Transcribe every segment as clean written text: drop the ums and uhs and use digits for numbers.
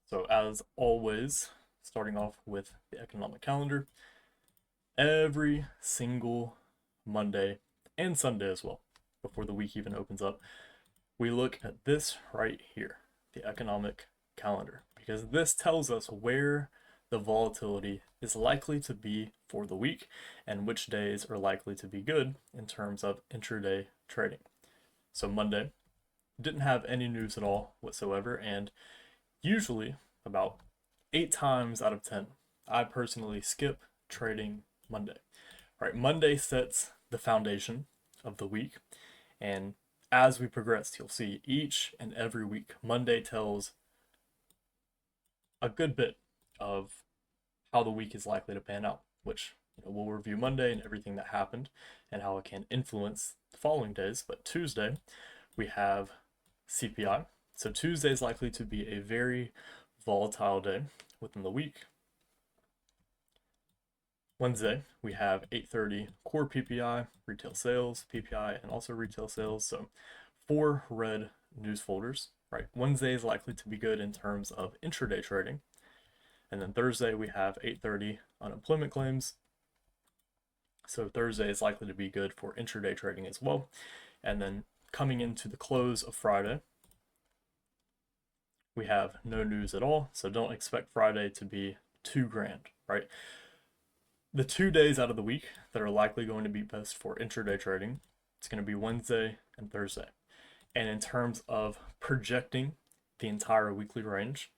So as always, starting off with the economic calendar, every single Monday and Sunday as well, before the week even opens up, we look at this right here, the economic calendar, because this tells us where the volatility is likely to be for the week and which days are likely to be good in terms of intraday trading. So Monday didn't have any news at all whatsoever, and usually about 8 times out of 10, I personally skip trading Monday. Right, Monday sets the foundation of the week, and as we progress, you'll see each and every week, Monday tells a good bit of how the week is likely to pan out, which we'll review Monday and everything that happened and how it can influence the following days. But Tuesday, we have CPI. So Tuesday is likely to be a very volatile day within the week. Wednesday, we have 8:30 core PPI, retail sales, PPI, and also retail sales. So 4 red news folders, right? Wednesday is likely to be good in terms of intraday trading. And then Thursday, we have 8:30 unemployment claims. So Thursday is likely to be good for intraday trading as well. And then coming into the close of Friday, we have no news at all. So don't expect Friday to be too grand, right? The 2 days out of the week that are likely going to be best for intraday trading, it's going to be Wednesday and Thursday. And in terms of projecting the entire weekly range,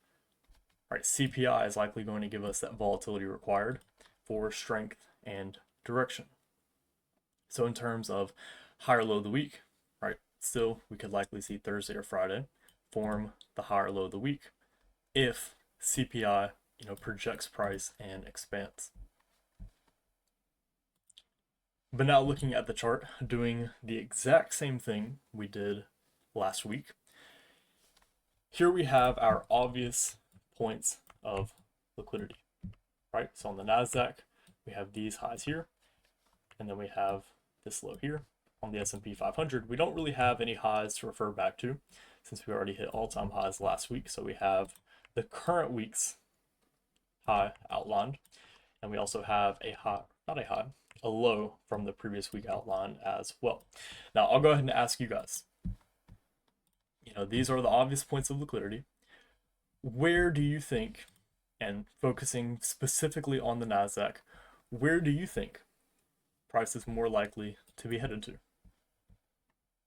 right, CPI is likely going to give us that volatility required for strength and direction. So in terms of higher low of the week, right, still we could likely see Thursday or Friday form the higher low of the week if CPI, projects price and expands. But now looking at the chart, doing the exact same thing we did last week. Here we have our obvious points of liquidity, right? So on the NASDAQ, we have these highs here, and then we have this low here. On the S&P 500, we don't really have any highs to refer back to since we already hit all-time highs last week. So we have the current week's high outlined, and we also have a high, not a high, a low from the previous week outline as well. Now I'll go ahead and ask you guys, these are the obvious points of liquidity. Where do you think, and focusing specifically on the NASDAQ, where do you think price is more likely to be headed to?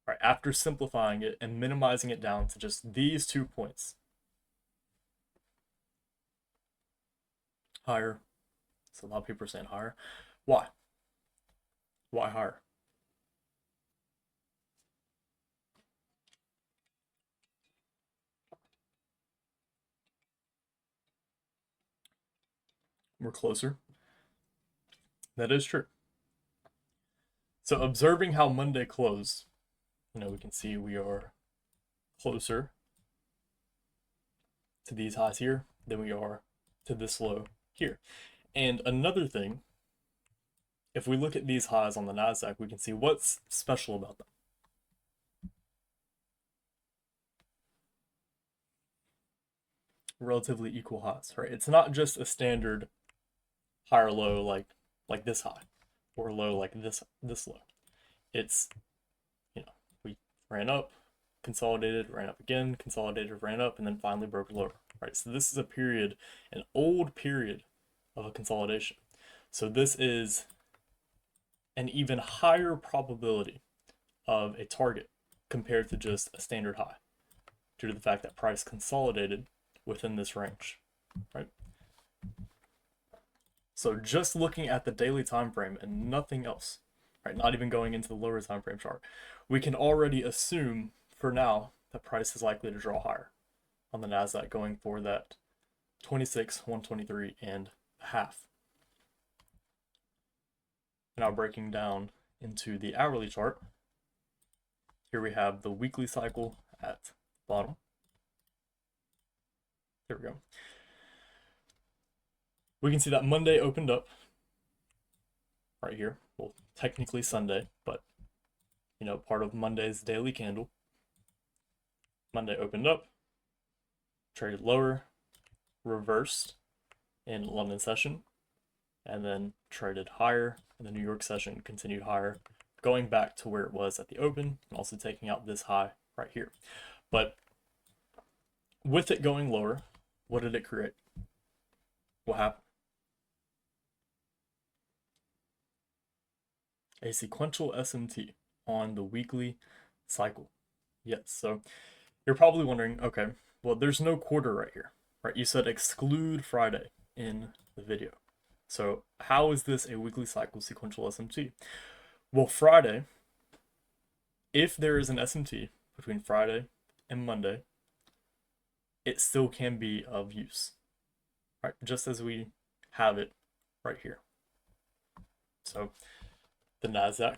Right, after simplifying it and minimizing it down to just these 2 points. Higher. So a lot of people are saying higher. Why? Why higher? We're closer. That is true. So observing how Monday closed, we can see we are closer to these highs here than we are to this low here. And another thing, if we look at these highs on the NASDAQ, we can see what's special about them. Relatively equal highs, right? It's not just a standard high or low like this high, or low like this low. It's, we ran up, consolidated, ran up again, consolidated, ran up, and then finally broke lower, right? So this is a period, an old period of a consolidation. So this is an even higher probability of a target compared to just a standard high, due to the fact that price consolidated within this range, right? So just looking at the daily time frame and nothing else, right, not even going into the lower time frame chart, we can already assume for now that price is likely to draw higher on the NASDAQ, going for that 26, 123 and a half. Now breaking down into the hourly chart, here we have the weekly cycle at the bottom. There we go. We can see that Monday opened up right here. Well, technically Sunday, but part of Monday's daily candle. Monday opened up, traded lower, reversed in London session and then traded higher, and the New York session continued higher, going back to where it was at the open and also taking out this high right here. But with it going lower, what did it create? What happened? A sequential SMT on the weekly cycle. Yes, so you're probably wondering, okay, well, there's no quarter right here, right? You said exclude Friday in the video. So how is this a weekly cycle sequential SMT? Well, Friday, if there is an SMT between Friday and Monday, it still can be of use, right? Just as we have it right here. So the NASDAQ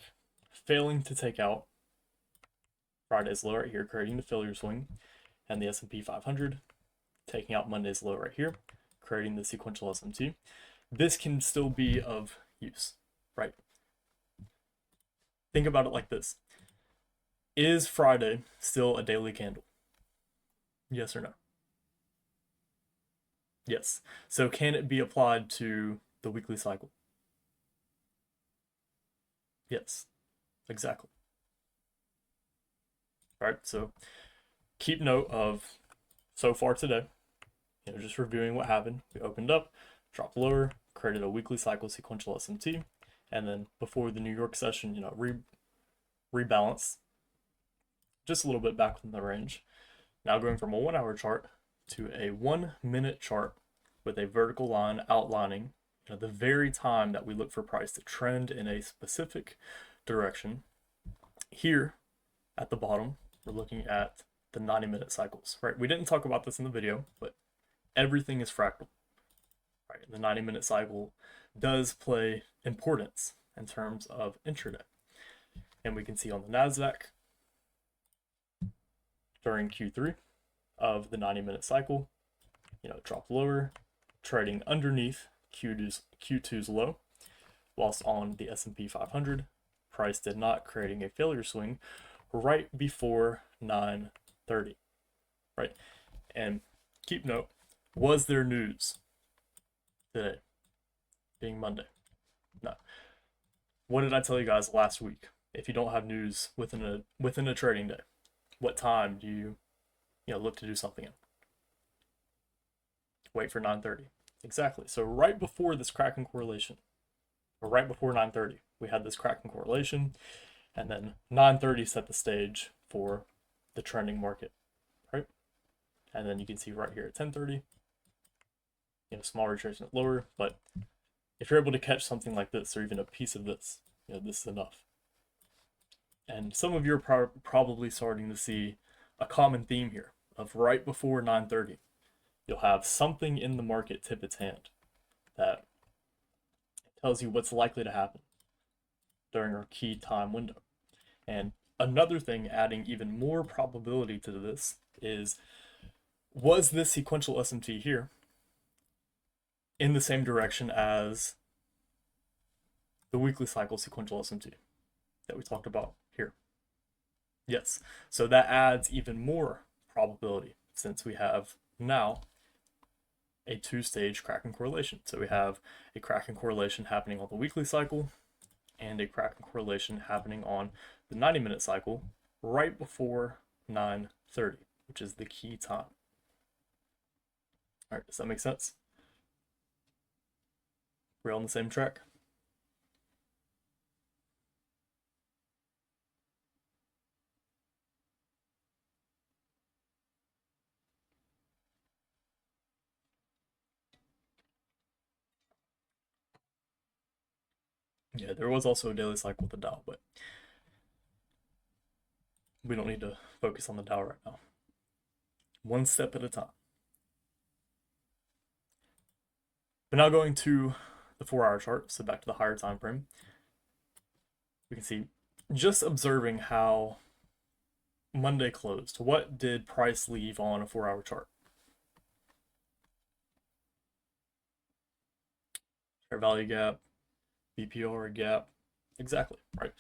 failing to take out Friday's low right here, creating the failure swing, and the S&P 500 taking out Monday's low right here, creating the sequential SMT. This can still be of use, right? Think about it like this. Is Friday still a daily candle? Yes or no? Yes. So can it be applied to the weekly cycle? Yes, exactly. All right, so keep note of so far today, just reviewing what happened. We opened up, dropped lower, created a weekly cycle sequential SMT, and then before the New York session, rebalance just a little bit back in the range. Now going from a 1 hour chart to a 1 minute chart with a vertical line outlining the very time that we look for price to trend in a specific direction. Here at the bottom, we're looking at the 90-minute cycles, right? We didn't talk about this in the video, but everything is fractal, right? The 90-minute cycle does play importance in terms of intraday. And we can see on the NASDAQ during Q3 of the 90-minute cycle, it dropped lower, trading underneath Q2's low, whilst on the S&P 500, price did not, creating a failure swing right before 9:30, right? And keep note, was there news today, being Monday? No. What did I tell you guys last week? If you don't have news within a trading day, what time do you look to do something in? Wait for 9:30. Exactly. So right before this cracking correlation, or right before 9:30, we had this cracking correlation, and then 9:30 set the stage for the trending market, right? And then you can see right here at 10:30, small retracement lower, but if you're able to catch something like this, or even a piece of this, this is enough. And some of you are probably starting to see a common theme here of right before 9:30, you'll have something in the market tip its hand that tells you what's likely to happen during our key time window. And another thing adding even more probability to this is, was this sequential SMT here in the same direction as the weekly cycle sequential SMT that we talked about here? Yes. So that adds even more probability, since we have now a two-stage cracking correlation. So we have a cracking correlation happening on the weekly cycle and a cracking correlation happening on the 90-minute cycle right before 9:30, which is the key time. All right, does that make sense? We're on the same track. Yeah, there was also a daily cycle with the Dow, but we don't need to focus on the Dow right now. One step at a time. But now going to the 4-hour chart, so back to the higher time frame, we can see, just observing how Monday closed, what did price leave on a 4-hour chart? Fair value gap, BPR gap, exactly, right?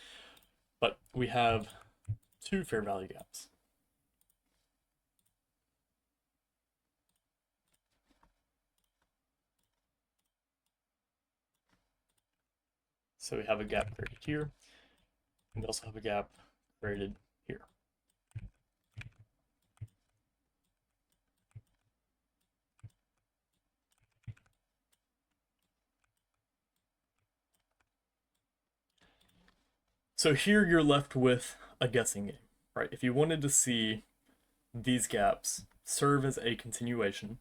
But we have two fair value gaps. So we have a gap created here, and we also have a gap created here. So here you're left with a guessing game, right? If you wanted to see these gaps serve as a continuation,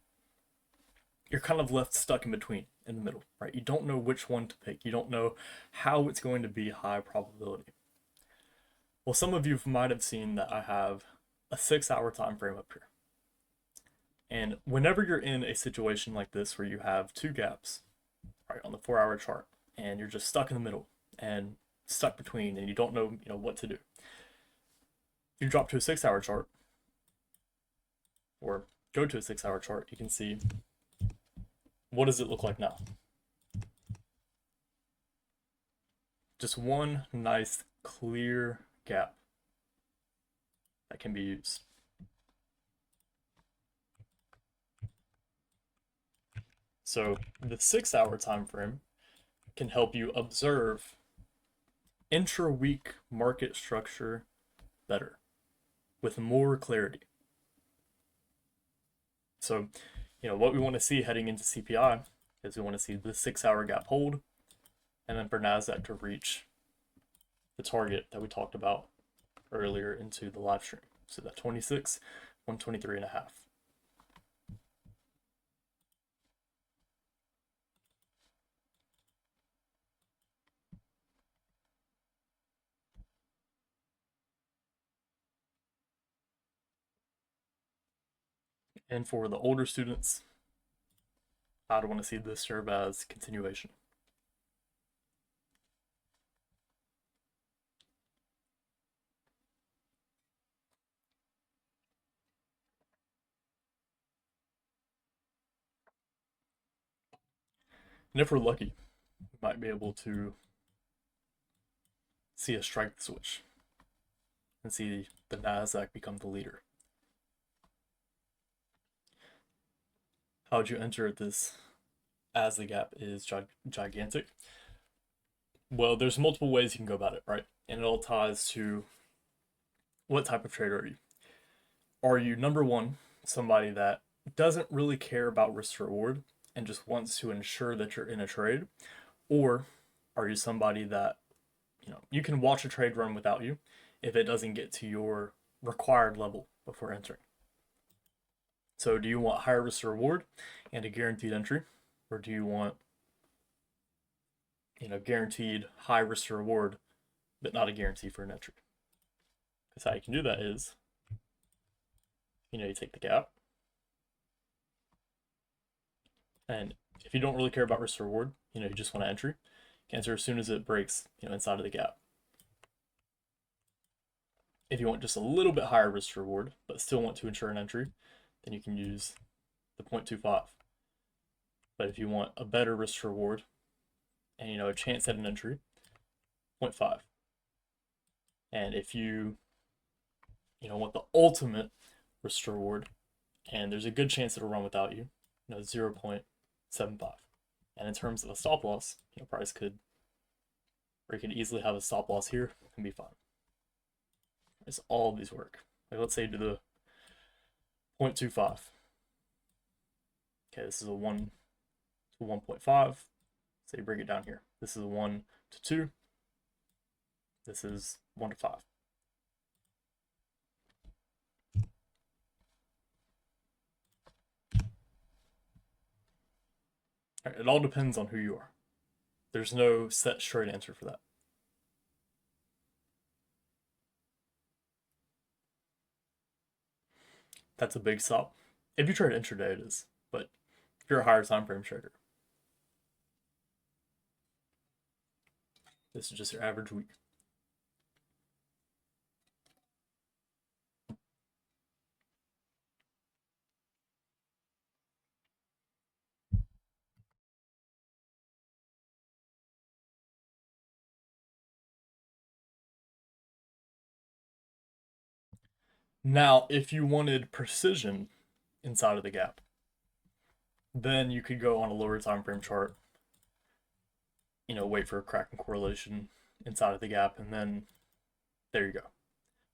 you're kind of left stuck in between, in the middle, right? You don't know which one to pick. You don't know how it's going to be high probability. Well, some of you might have seen that I have a 6-hour time frame up here. And whenever you're in a situation like this where you have two gaps, right, on the 4-hour chart, and you're just stuck in the middle and stuck between, and you don't know, what to do. If you drop to a 6-hour chart, or go to a 6-hour chart, you can see, what does it look like now? Just one nice clear gap that can be used. So the 6-hour time frame can help you observe intra-week market structure better with more clarity. So, what we want to see heading into CPI is we want to see the 6-hour gap hold, and then for NASDAQ to reach the target that we talked about earlier into the live stream. So that 26, 123.5. And for the older students, I'd want to see this serve as continuation. And if we're lucky, we might be able to see a strike switch and see the NASDAQ become the leader. How would you enter this as the gap is gigantic? Well, there's multiple ways you can go about it, right? And it all ties to what type of trader are you? Are you, number one, somebody that doesn't really care about risk reward and just wants to ensure that you're in a trade? Or are you somebody that, you can watch a trade run without you if it doesn't get to your required level before entering? So do you want higher risk reward and a guaranteed entry? Or do you want, guaranteed high risk reward, but not a guarantee for an entry? Because how you can do that is, you take the gap, and if you don't really care about risk reward, you just want to entry, you can enter as soon as it breaks, inside of the gap. If you want just a little bit higher risk reward, but still want to ensure an entry, then you can use the 0.25. But if you want a better risk reward and, a chance at an entry, 0.5. And if you, want the ultimate risk reward, and there's a good chance it'll run without you, 0.75. And in terms of a stop loss, price could easily have a stop loss here and be fine. It's all of these work. Like, let's say you do the 0.25. Okay, this is a 1 to 1.5. So you break it down here. This is a 1 to 2. This is 1 to 5. All right, it all depends on who you are. There's no set straight answer for that. That's a big stop. If you trade intraday, it is. But if you're a higher time frame trader, this is just your average week. Now, if you wanted precision inside of the gap, then you could go on a lower time frame chart wait for a cracking correlation inside of the gap, and then there you go.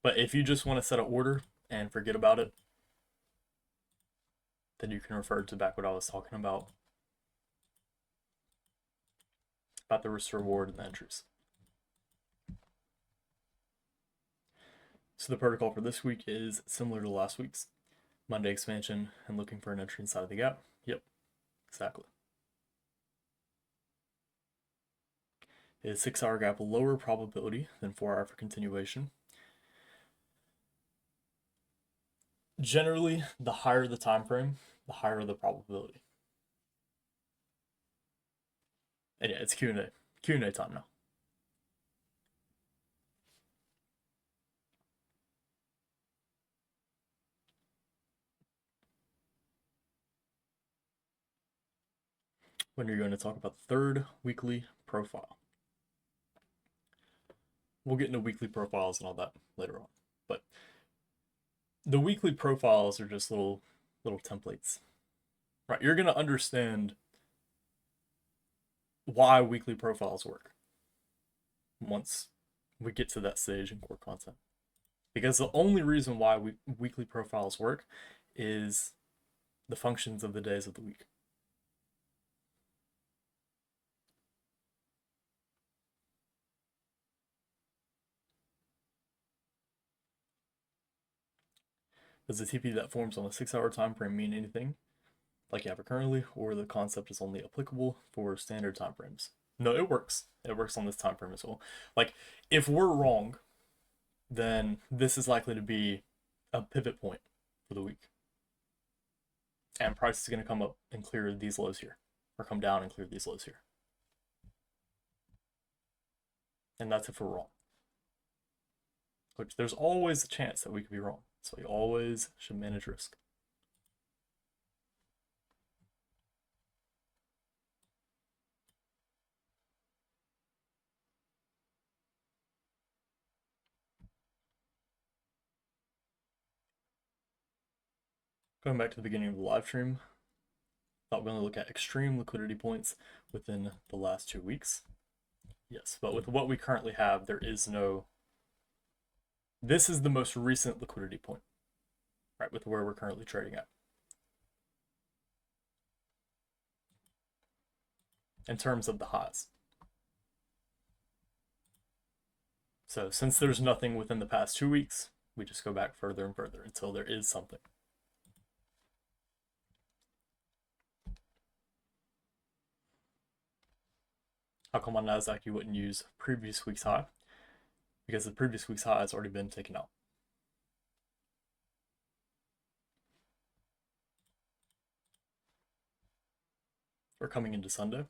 But if you just want to set an order and forget about it, then you can refer to back what I was talking about the risk reward and the entries. So the protocol for this week is similar to last week's. Monday expansion and looking for an entry inside of the gap. Yep, exactly. Is 6 hour gap a lower probability than 4 hour for continuation? Generally, the higher the time frame, the higher the probability. And yeah, it's Q&A. Q&A time now. When you're going to talk about the third weekly profile. We'll get into weekly profiles and all that later on. But the weekly profiles are just little templates. Right? You're going to understand why weekly profiles work once we get to that stage in core content. Because the only reason why weekly profiles work is the functions of the days of the week. Does the TP that forms on a 6 hour time frame mean anything like you have it currently, or the concept is only applicable for standard time frames? No, it works. It works on this time frame as well. Like, if we're wrong, then this is likely to be a pivot point for the week. And price is going to come up and clear these lows here, or come down and clear these lows here. And that's if we're wrong. Which there's always a chance that we could be wrong. So you always should manage risk. Going back to the beginning of the live stream, thought we are going to look at extreme liquidity points within the last 2 weeks. Yes, but with what we currently have, there is no. This is the most recent liquidity point, right, with where we're currently trading at. In terms of the highs. So since there's nothing within the past 2 weeks, we just go back further and further until there is something. How come on NASDAQ you wouldn't use previous week's high? Because the previous week's high has already been taken out. We're coming into Sunday.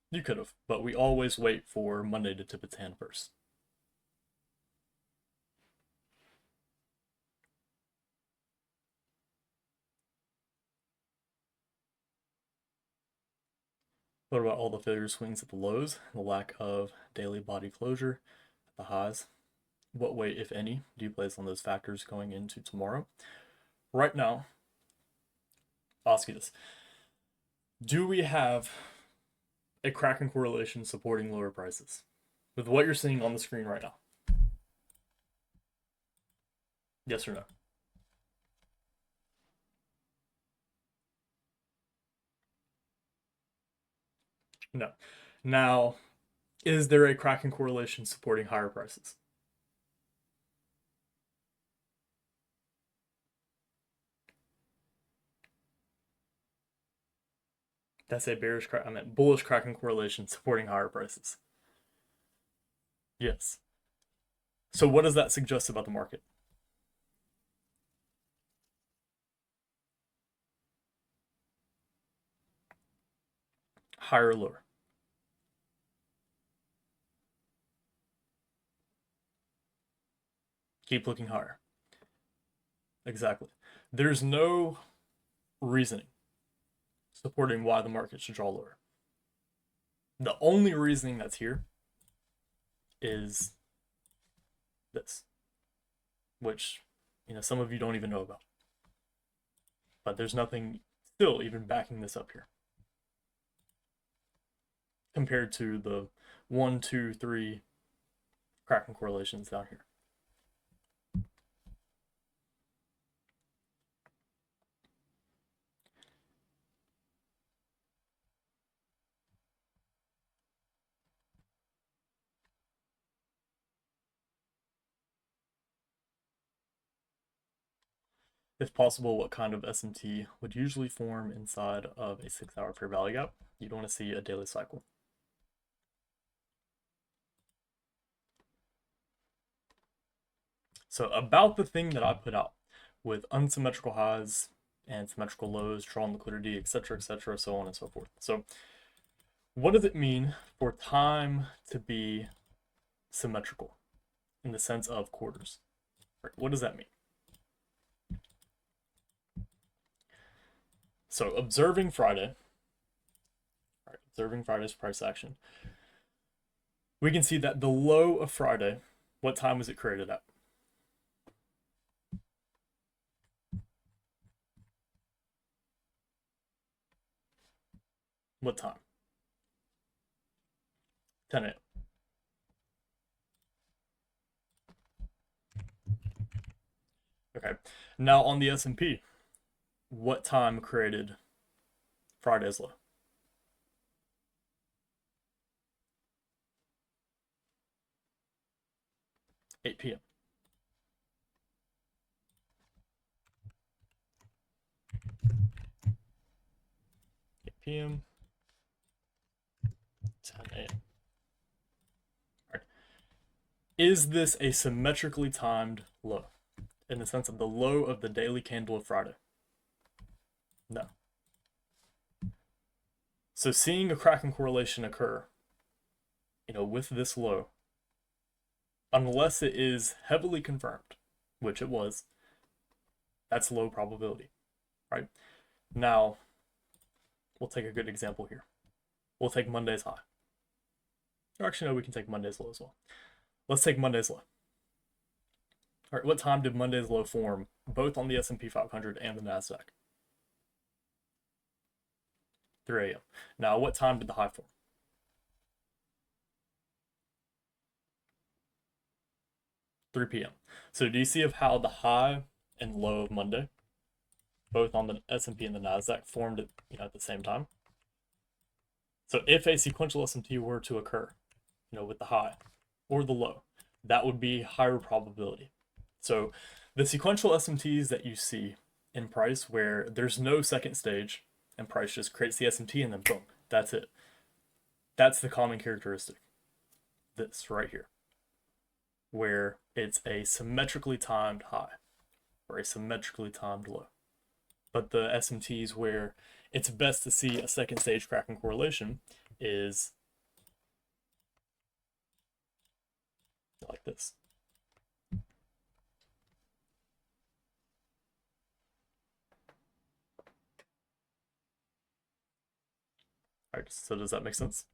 You could have, but we always wait for Monday to tip its hand first. What about all the failure swings at the lows, the lack of daily body closure at the highs? What weight, if any, do you place on those factors going into tomorrow? Right now, I'll ask you this. Do we have a cracking correlation supporting lower prices with what you're seeing on the screen right now? Yes or no? No. Now, is there a cracking correlation supporting higher prices? That's a bullish cracking correlation supporting higher prices. Yes. So what does that suggest about the market? Higher or lower? Keep looking higher. Exactly. There's no reasoning supporting why the market should draw lower. The only reasoning that's here is this, which some of you don't even know about. But there's nothing still even backing this up here. compared to the 1, 2, 3 Kraken correlations down here. If possible, what kind of SMT would usually form inside of a 6-hour fair value gap? You'd want to see a daily cycle. So about the thing that I put out with unsymmetrical highs and symmetrical lows, drawn liquidity, etc., so on and so forth. So what does it mean for time to be symmetrical in the sense of quarters? Right, what does that mean? So observing Friday, right, observing Friday's price action, we can see that the low of Friday, what time was it created at? What time? 10 a.m. Okay. Now on the S&P, what time created Friday's low? 8 p.m. 8 p.m. 10 a.m. Right. Is this a symmetrically timed low in the sense of the low of the daily candle of Friday? No. So seeing a Kraken correlation occur, with this low, unless it is heavily confirmed, which it was, that's low probability, right? Now, we'll take a good example here. We'll take Monday's high. Or actually, no, we can take Monday's low as well. Let's take Monday's low. All right, what time did Monday's low form, both on the S&P 500 and the NASDAQ? 3 a.m. Now, what time did the high form? 3 p.m. So do you see of how the high and low of Monday, both on the S&P and the NASDAQ, formed at the same time? So if a sequential SMT were to occur, with the high or the low, that would be higher probability. So the sequential SMTs that you see in price where there's no second stage and price just creates the SMT and then boom, that's it. That's the common characteristic. This right here, where it's a symmetrically timed high or a symmetrically timed low. But the SMTs where it's best to see a second stage Kraken correlation is like this. All right, so does that make sense?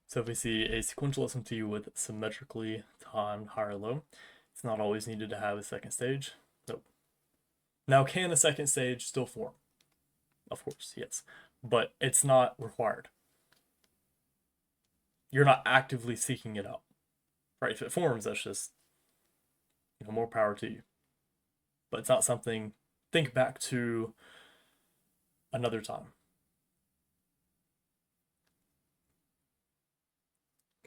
So if we see a sequential SMT with symmetrically timed higher low, it's not always needed to have a second stage. Nope. Now, can a second stage still form? Of course, yes. But it's not required. You're not actively seeking it out. Right? If it forms, that's just more power to you. But it's not something. Think back to another time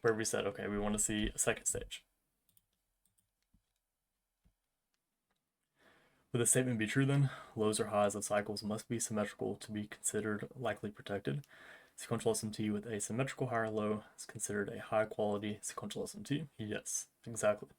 where we said, okay, we want to see a second stage. Would the statement be true then? Lows or highs of cycles must be symmetrical to be considered likely protected. Sequential SMT with a symmetrical higher low is considered a high quality sequential SMT. Yes, exactly.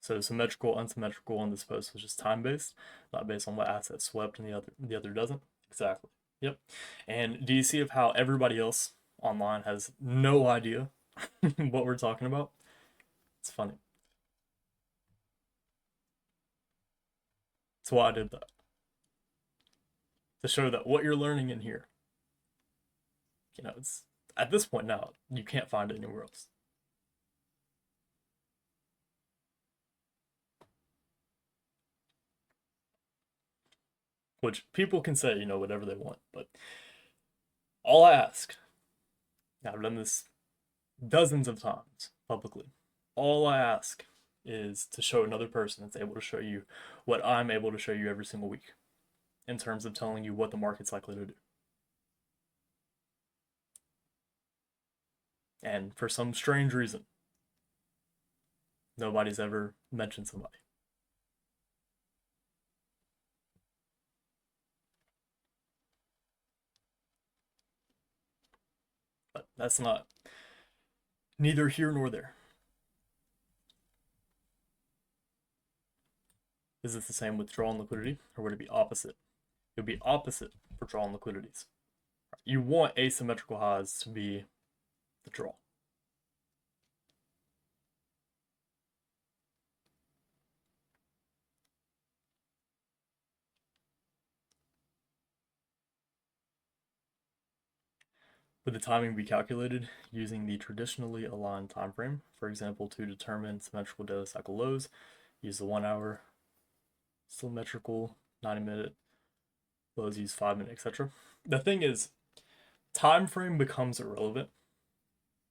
So symmetrical, unsymmetrical on this post was just time based, not based on what asset swept and the other doesn't. Exactly. Yep. And do you see of how everybody else online has no idea what we're talking about? It's funny. That's why I did that. To show that what you're learning in here, it's At this point now, you can't find it anywhere else. Which people can say, whatever they want, but all I ask, now I've done this dozens of times publicly, all I ask is to show another person that's able to show you what I'm able to show you every single week in terms of telling you what the market's likely to do. And for some strange reason, nobody's ever mentioned somebody. But that's not neither here nor there. Is this the same with draw and liquidity, or would it be opposite? It would be opposite for draw and liquidities. You want asymmetrical highs to be the draw. Would the timing be calculated using the traditionally aligned time frame? For example, to determine symmetrical daily cycle lows, use the 1 hour, symmetrical 90-minute lows, use 5-minute, etc. The thing is, time frame becomes irrelevant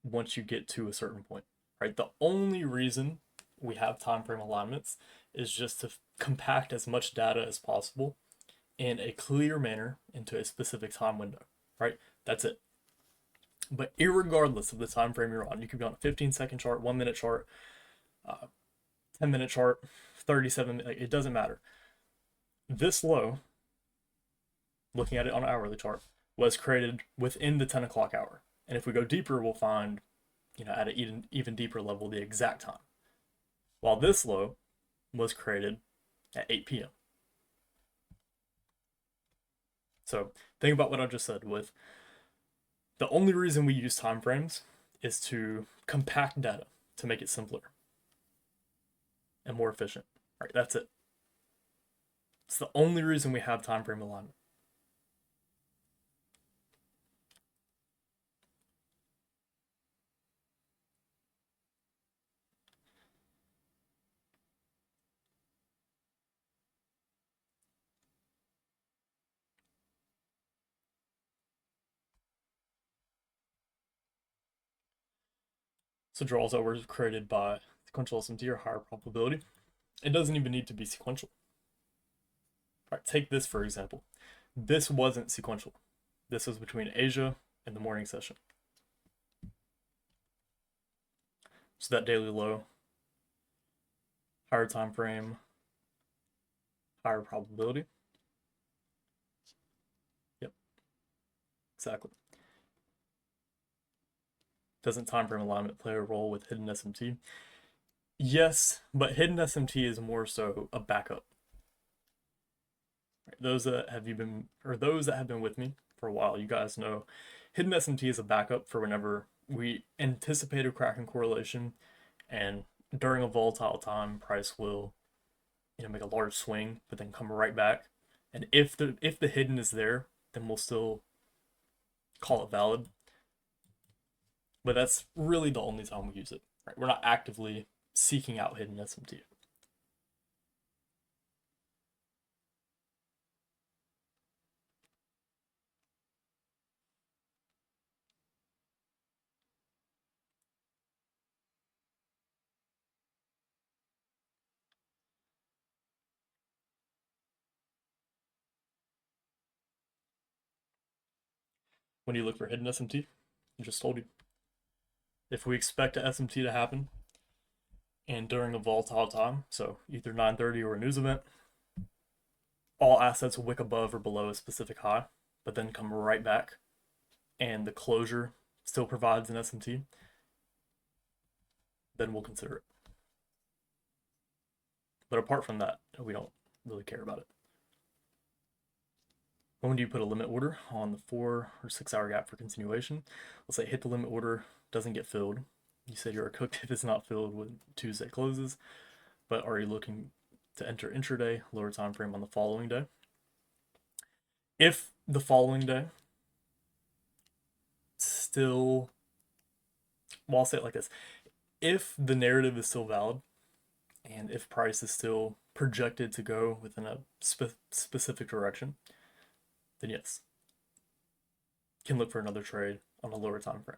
once you get to a certain point, right? The only reason we have time frame alignments is just to compact as much data as possible in a clear manner into a specific time window, right? That's it. But irregardless of the time frame you're on, you could be on a 15-second chart, 1-minute chart, 10-minute chart, 37, it doesn't matter. This low, looking at it on an hourly chart, was created within the 10 o'clock hour. And if we go deeper, we'll find, at an even deeper level, the exact time. While this low was created at 8 p.m. So think about what I just said with the only reason we use time frames is to compact data, to make it simpler and more efficient. Right, that's it. It's the only reason we have time frame alignment. So draws that were created by sequential SMT are higher probability. It doesn't even need to be sequential. All right, take this for example. This wasn't sequential. This was between Asia and the morning session. So that daily low, higher time frame, higher probability. Yep, exactly. Doesn't time frame alignment play a role with hidden SMT? Yes, but hidden SMT is more so a backup. Right, those that have been with me for a while, you guys know hidden SMT is a backup for whenever we anticipate a crack in correlation, and during a volatile time, price will make a large swing, but then come right back. And if the hidden is there, then we'll still call it valid. But that's really the only time we use it. Right? We're not actively seeking out hidden SMT. When you look for hidden SMT, I just told you. If we expect a SMT to happen, and during a volatile time, so either 9:30 or a news event, all assets wick above or below a specific high, but then come right back, and the closure still provides an SMT, then we'll consider it. But apart from that, we don't really care about it. When do you put a limit order on the 4 or 6 hour gap for continuation? Let's say hit the limit order, doesn't get filled. You said you're cooked if it's not filled when Tuesday closes, but are you looking to enter intraday, lower time frame on the following day? If the following day still, well, I'll say it like this. If the narrative is still valid, and if price is still projected to go within a specific direction, then yes, can look for another trade on a lower time frame.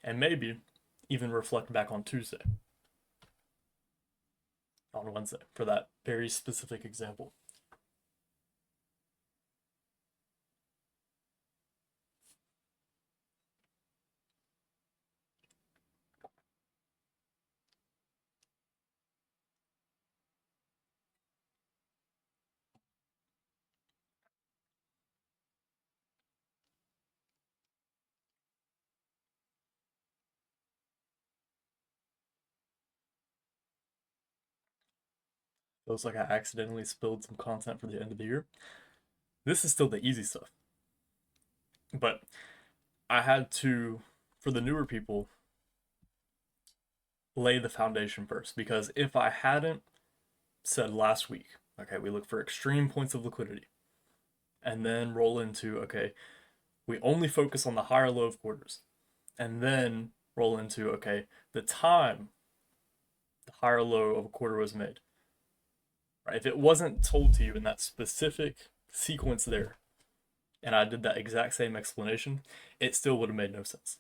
And maybe even reflect back on Tuesday, on Wednesday, for that very specific example. Feels like I accidentally spilled some content for the end of the year. This is still the easy stuff. But I had to, for the newer people, lay the foundation first. Because if I hadn't said last week, okay, we look for extreme points of liquidity, and then roll into, okay, we only focus on the higher low of quarters, and then roll into, okay, the time the higher low of a quarter was made. Right? If it wasn't told to you in that specific sequence there, and I did that exact same explanation, it still would have made no sense.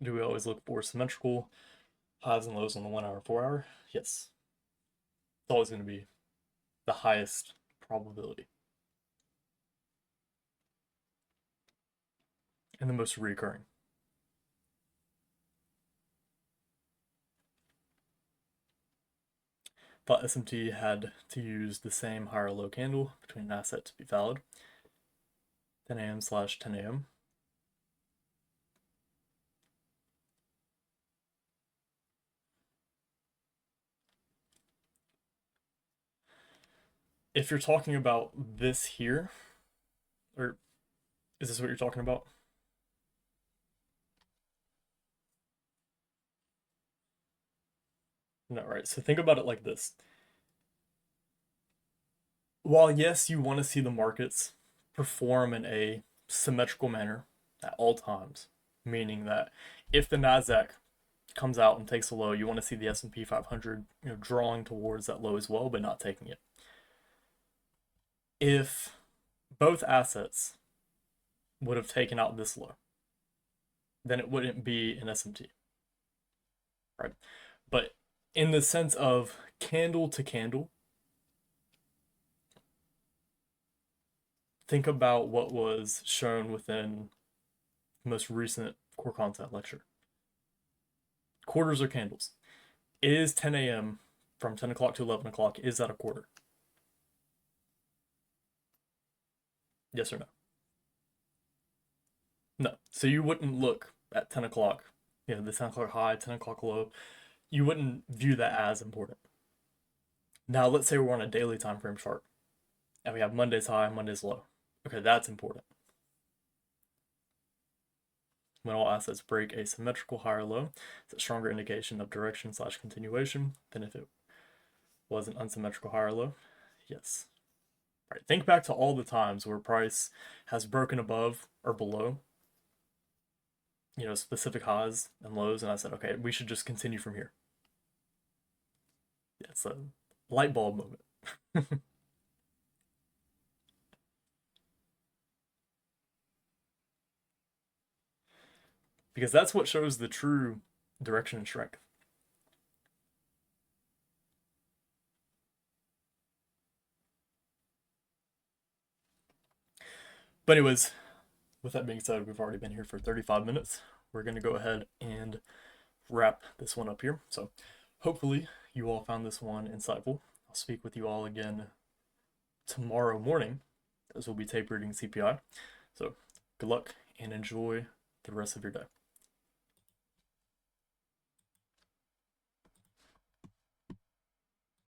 Do we always look for symmetrical highs and lows on the 1 hour, 4 hour? Yes. It's always going to be the highest probability and the most recurring. Thought SMT had to use the same higher low candle between an asset to be valid. 10 a.m. / 10 a.m. If you're talking about this here, or is this what you're talking about? No, right. So think about it like this. While yes, you want to see the markets perform in a symmetrical manner at all times, meaning that if the Nasdaq comes out and takes a low, you want to see the S&P 500, drawing towards that low as well, but not taking it. If both assets would have taken out this low, then it wouldn't be an SMT, right? But in the sense of candle to candle, think about what was shown within the most recent core content lecture. Quarters are candles. Is 10 a.m. from 10 o'clock to 11 o'clock, is that a quarter? Yes or no? No. So you wouldn't look at 10 o'clock, the 10 o'clock high, 10 o'clock low. You wouldn't view that as important. Now, let's say we're on a daily time frame chart and we have Monday's high, Monday's low. Okay, that's important. When all assets break a symmetrical high or low, it's a stronger indication of direction / continuation than if it was an unsymmetrical high or low. Yes. Right. Think back to all the times where price has broken above or below, specific highs and lows, and I said, okay, we should just continue from here. Yeah, it's a light bulb moment. Because that's what shows the true direction and strength. But anyways, with that being said, we've already been here for 35 minutes. We're going to go ahead and wrap this one up here. So hopefully you all found this one insightful. I'll speak with you all again tomorrow morning, as we'll be tape reading CPI. So good luck and enjoy the rest of your day.